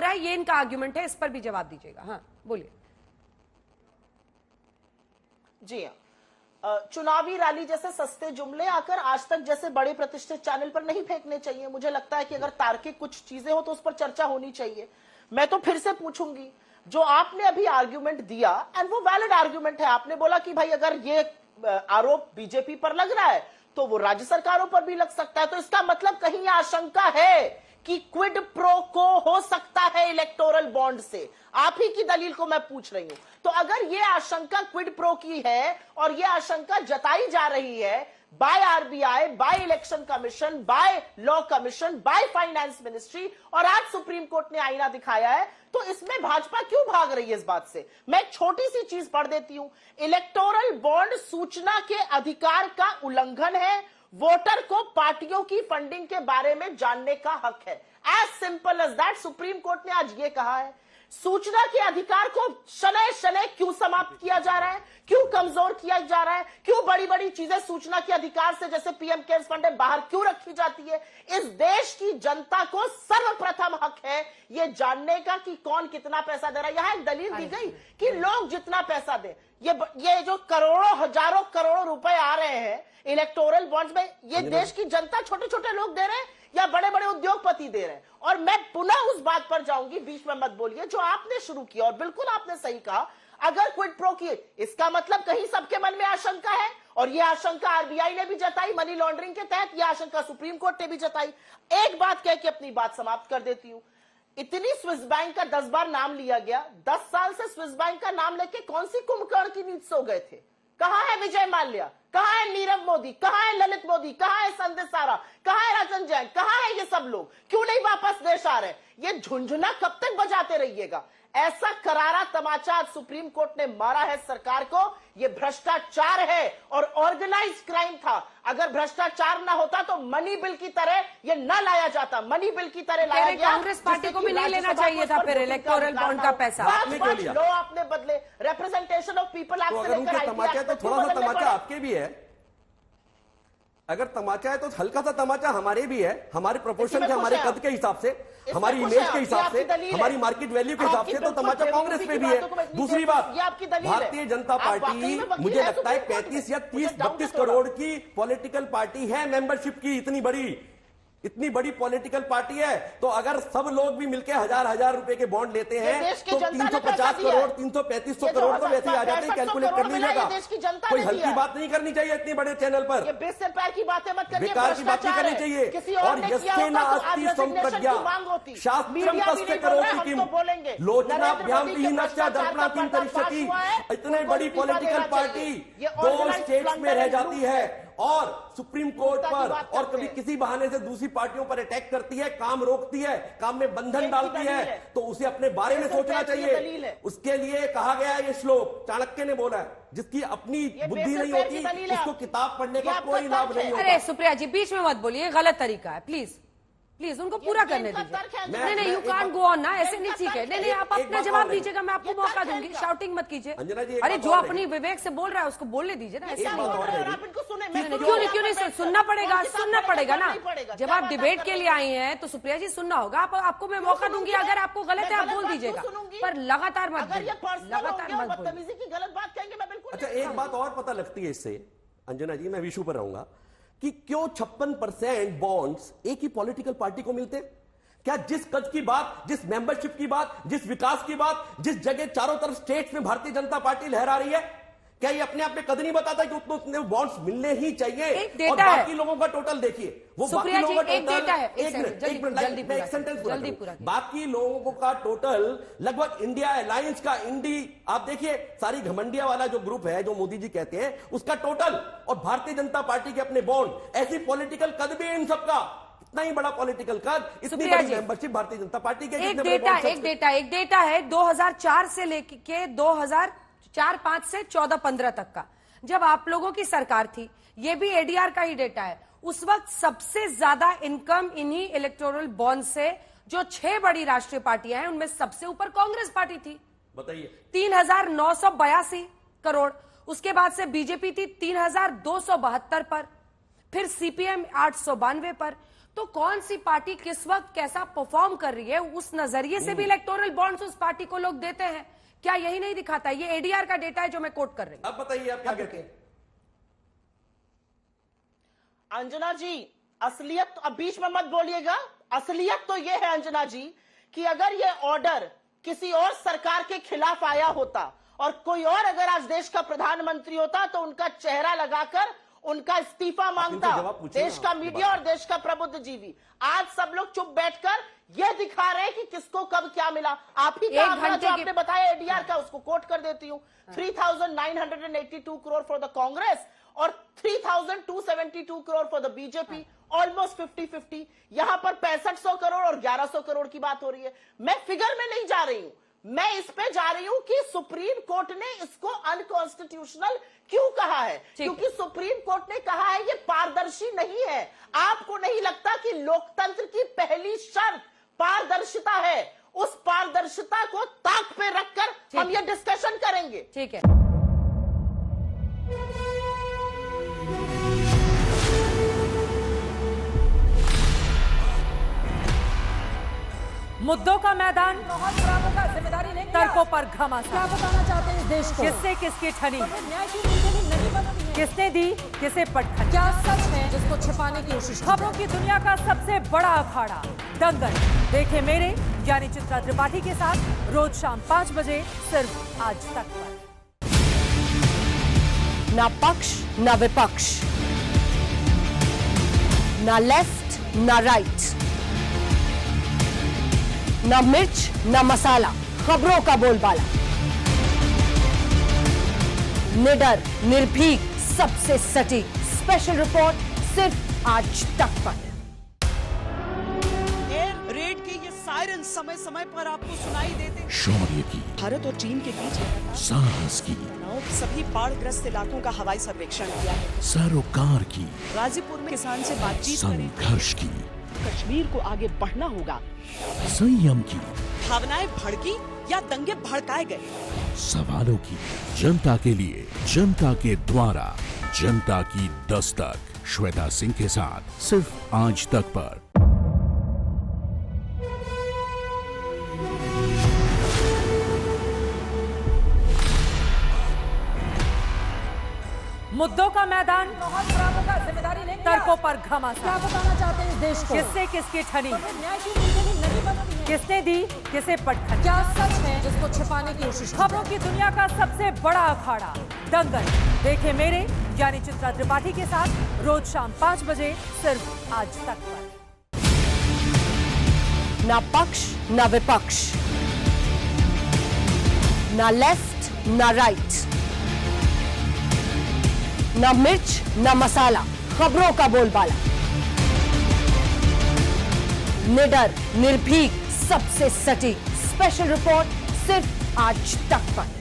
रहा है, ये इनका आर्ग्यूमेंट है, इस पर भी जवाब दीजिएगा। हाँ बोलिए। जी हाँ, चुनावी रैली जैसे सस्ते जुमले आकर आज तक जैसे बड़े प्रतिष्ठित चैनल पर नहीं फेंकने चाहिए। मुझे लगता है कि अगर तार्किक कुछ चीजें हो तो उस पर चर्चा होनी चाहिए। मैं तो फिर से पूछूंगी, जो आपने अभी आर्ग्यूमेंट दिया एंड वो वैलिड आर्ग्यूमेंट है, आपने बोला कि भाई अगर ये आरोप बीजेपी पर लग रहा है तो वो राज्य सरकारों पर भी लग सकता है, तो इसका मतलब कहीं आशंका है कि क्विड प्रो को हो सकता है इलेक्टोरल बॉन्ड से। आप ही की दलील को मैं पूछ रही हूं। तो अगर यह आशंका क्विड प्रो की है और यह आशंका जताई जा रही है by RBI, by election commission, by law commission, by finance ministry, और आज सुप्रीम कोर्ट ने आईना दिखाया है, तो इसमें भाजपा क्यों भाग रही है इस बात से? मैं एक छोटी सी चीज पढ़ देती हूं। इलेक्टोरल बॉन्ड सूचना के अधिकार का उल्लंघन है। वोटर को पार्टियों की फंडिंग के बारे में जानने का हक है। As simple as that, supreme court ने आज ये कहा है। सूचना के अधिकार को शनै शनै क्यों समाप्त किया जा रहा है, क्यों कमजोर किया जा रहा है, क्यों बड़ी बड़ी चीजें सूचना के अधिकार से जैसे पीएम केयर्स फंड बाहर क्यों रखी जाती है? इस देश की जनता को सर्वप्रथम हक है ये जानने का कि कौन कितना पैसा दे रहा है। यहां एक दलील दी गई कि लोग जितना पैसा दे, ये जो करोड़ों हजारों करोड़ों रुपए आ रहे हैं इलेक्टोरल बॉन्ड्स में, ये देश की जनता, छोटे छोटे लोग दे रहे हैं या बड़े बड़े उद्योगपति दे रहे हैं? और मैं पुनः उस बात पर जाऊंगी, बीच में मत बोलिए, जो आपने शुरू किया और बिल्कुल आपने सही कहा, अगर क्विड प्रो की, इसका मतलब कहीं सबके मन में आशंका है, और यह आशंका आरबीआई ने भी जताई मनी लॉन्ड्रिंग के तहत, यह आशंका सुप्रीम कोर्ट ने भी जताई। एक बात कह के अपनी बात समाप्त कर देती हूं। इतनी स्विस बैंक का 10 बार नाम लिया गया, 10 साल से स्विस बैंक का नाम लेके कौन सी कुंभकर्ण की नींद सो गए थे? कहां है विजय माल्या, कहां है नीरव मोदी, कहां है ललित मोदी, कहां है संजय सारा, कहां है राजन जैन, कहां है ये सब लोग? क्यों नहीं वापस देश आ रहे? ये झुंझुना कब तक बजाते रहिएगा? ऐसा करारा तमाचा आज सुप्रीम कोर्ट ने मारा है सरकार को। ये भ्रष्टाचार है और ऑर्गेनाइज्ड क्राइम था। अगर भ्रष्टाचार ना होता तो मनी बिल की तरह ये न लाया जाता, मनी बिल की तरह लाया गया। कांग्रेस पार्टी को भी नहीं लेना चाहिए था फिर इलेक्टोरल बॉन्ड का पैसा। लो आपने बदले, रिप्रेजेंटेशन ऑफ पीपल एक्ट से लेकर तमाचा तो थोड़ा सा तमाचा आपके भी है। अगर तमाचा है तो हल्का सा तमाचा हमारे भी है, हमारे प्रोपोर्शन के, हमारे कद के हिसाब से, हमारी इमेज के हिसाब से, हमारी मार्केट वैल्यू के हिसाब से तो तमाचा कांग्रेस पे भी है। दूसरी बात, भारतीय जनता पार्टी मुझे लगता है 35 या 30-32 करोड़ की पॉलिटिकल पार्टी है, मेंबरशिप की इतनी बड़ी पॉलिटिकल पार्टी है। तो अगर सब लोग भी मिलकर हजार रुपए के बॉन्ड लेते हैं तो 350 करोड़ 335 करोड़ तो वैसे आ जाते हैं। कैलकुलेट कर लीजिएगा, कोई हल्की बात नहीं करनी चाहिए इतनी बड़े चैनल पर। बेकार की बातें मत करिए, बेकार की बात नहीं करनी चाहिए। और यस्तेन अस्ति संप्रज्ञा शास्त्रम तस्य करोति किम लोचनाभ्याम विहीनस्य दर्पणातीं तरिष्यति। इतने बड़ी पॉलिटिकल पार्टी 2 स्टेट्स में रह जाती है और सुप्रीम कोर्ट पर और कभी किसी बहाने से दूसरी पार्टियों पर अटैक करती है, काम रोकती है, काम में बंधन डालती है, तो उसे अपने बारे में सोचना चाहिए। उसके लिए कहा गया है, ये श्लोक चाणक्य ने बोला है, जिसकी अपनी बुद्धि नहीं होती उसको किताब पढ़ने का कोई लाभ नहीं होता। अरे सुप्रिया जी बीच में मत बोलिए, गलत तरीका है। प्लीज उनको पूरा करने दीजिए। नहीं यू कांट गो ऑन ना, ऐसे नहीं, ठीक है। नहीं आप अपना जवाब दीजिएगा, मैं आपको मौका दूंगी। शाउटिंग मत कीजिए। अरे जो अपनी विवेक से बोल रहा है उसको बोलने दीजिए ना। ऐसे क्यों नहीं सुनना पड़ेगा ना। जब आप डिबेट के लिए आई हैं तो सुप्रिया जी सुनना होगा। आपको मैं मौका दूंगी, अगर आपको गलत है आप बोल दीजिएगा, पर लगातार मत बोलिए। गलत बात कहेंगे मैं बिल्कुल। अच्छा एक बात और पता लगती है इससे, अंजना जी, मैं विषय पर रहूंगा कि क्यों 56% बॉन्ड्स एक ही पॉलिटिकल पार्टी को मिलते? क्या जिस कद की बात, जिस मेंबरशिप की बात, जिस विकास की बात, जिस जगह चारों तरफ स्टेट्स में भारतीय जनता पार्टी लहरा रही है, क्या ये अपने आप में कद नहीं बताता कि उतने बॉन्ड्स मिलने ही चाहिए? और बाकी लोगों का टोटल देखिए, वो बाकी लोगों का टोटल, बाकी लोगों का टोटल लगभग इंडिया अलायंस का आप देखिए, सारी घमंडिया वाला जो ग्रुप है जो मोदी जी कहते हैं उसका टोटल, और भारतीय जनता पार्टी के अपने बॉन्ड, ऐसी पॉलिटिकल कद भी है इन सबका। इतना ही बड़ा पॉलिटिकल कद, इतनी बड़ी मेंबरशिप भारतीय जनता पार्टी के। एक डेटा है 2004 से लेके 2004-05 से 14-15 तक का, जब आप लोगों की सरकार थी। ये भी एडीआर का ही डेटा है। उस वक्त सबसे ज्यादा इनकम इन्हीं इलेक्टोरल बॉन्ड से, जो 6 बड़ी राष्ट्रीय पार्टियां हैं उनमें सबसे ऊपर कांग्रेस पार्टी थी। बताइए, 3,982 करोड़। उसके बाद से बीजेपी थी 3,272 पर, फिर सीपीएम 892 पर। तो कौन सी पार्टी किस वक्त कैसा परफॉर्म कर रही है उस नजरिए से भी इलेक्टोरल बॉन्ड्स उस पार्टी को लोग देते हैं। क्या यही नहीं दिखाता? ये एडीआर का डेटा है जो मैं कोट कर रही हूं। अब बताइए आप क्या कहते हैं? अंजना जी, असलियत अब बीच में मत बोलिएगा। असलियत तो यह है अंजना जी कि अगर यह ऑर्डर किसी और सरकार के खिलाफ आया होता और कोई और अगर आज देश का प्रधानमंत्री होता तो उनका चेहरा लगाकर उनका इस्तीफा मांगता देश का मीडिया और देश का प्रबुद्ध जीवी। आज सब लोग चुप बैठकर यह दिखा रहे हैं कि किसको कब क्या मिला। आप ही का आंकड़ा जो आपने बताया एडीआर का, उसको कोट कर देती हूं। 3,982 करोड़ फॉर द कांग्रेस और 3,272 crore for the BJP, almost 50-50। यहां पर 6500 करोड़ और 1100 करोड़ की बात हो रही है। मैं फिगर में नहीं जा रही हूं, मैं इस पे जा रही हूं कि सुप्रीम कोर्ट ने इसको अनकॉन्स्टिट्यूशनल क्यों कहा है। क्योंकि सुप्रीम कोर्ट ने कहा है ये पारदर्शी नहीं है। आपको नहीं लगता कि लोकतंत्र की पहली शर्त पारदर्शिता है? उस पारदर्शिता को ताक पे रखकर हम ये डिस्कशन करेंगे। ठीक है। मुद्दों का मैदान, जिम्मेदारी नहीं, तर्कों पर घमासान। क्या बताना चाहते हैं इस देश को? किससे किसकी ठनी, किसने दी किसे पटखनी, क्या सच है जिसको छिपाने की कोशिश। खबरों की दुनिया का सबसे बड़ा अखाड़ा दंगल देखे मेरे यानी चित्रा त्रिपाठी के साथ रोज शाम 5 बजे सिर्फ आज तक पर। ना पक्ष ना विपक्ष, ना लेफ्ट ना राइट, ना मिर्च ना मसाला, खबरों का बोलबाला, निडर निर्भीक सबसे सटीक स्पेशल रिपोर्ट सिर्फ आज तक पर। एयर रेड के ये सायरन समय समय पर आपको सुनाई देते। शौर्य की, भारत और चीन के बीच साहस की, सभी बाढ़ग्रस्त इलाकों का हवाई सर्वेक्षण किया है। सरोकार की, गाजीपुर में किसान से बातचीत करें। संघर्ष की, कश्मीर को आगे बढ़ना होगा। संयम की, भावनाएं भड़की या दंगे भड़काए गए। सवालों की, जनता के लिए, जनता के द्वारा, जनता की दस्तक। श्वेता सिंह के साथ सिर्फ आज तक पर। मुद्दों का मैदान, जिम्मेदारी नहीं, तर्कों पर घमासान। क्या बताना चाहते हैं इस देश को? किससे किसकी ठनी, किसने दी किसे पटखनी, क्या सच है जिसको छिपाने की कोशिश। खबरों की दुनिया का सबसे बड़ा अखाड़ा दंगल देखे मेरे यानी चित्रा त्रिपाठी के साथ रोज शाम 5 बजे सिर्फ आज तक पर। ना पक्ष ना विपक्ष, ना लेफ्ट ना राइट, ना मिर्च ना मसाला, खबरों का बोलबाला, निडर निर्भीक सबसे सटीक स्पेशल रिपोर्ट सिर्फ आज तक पर।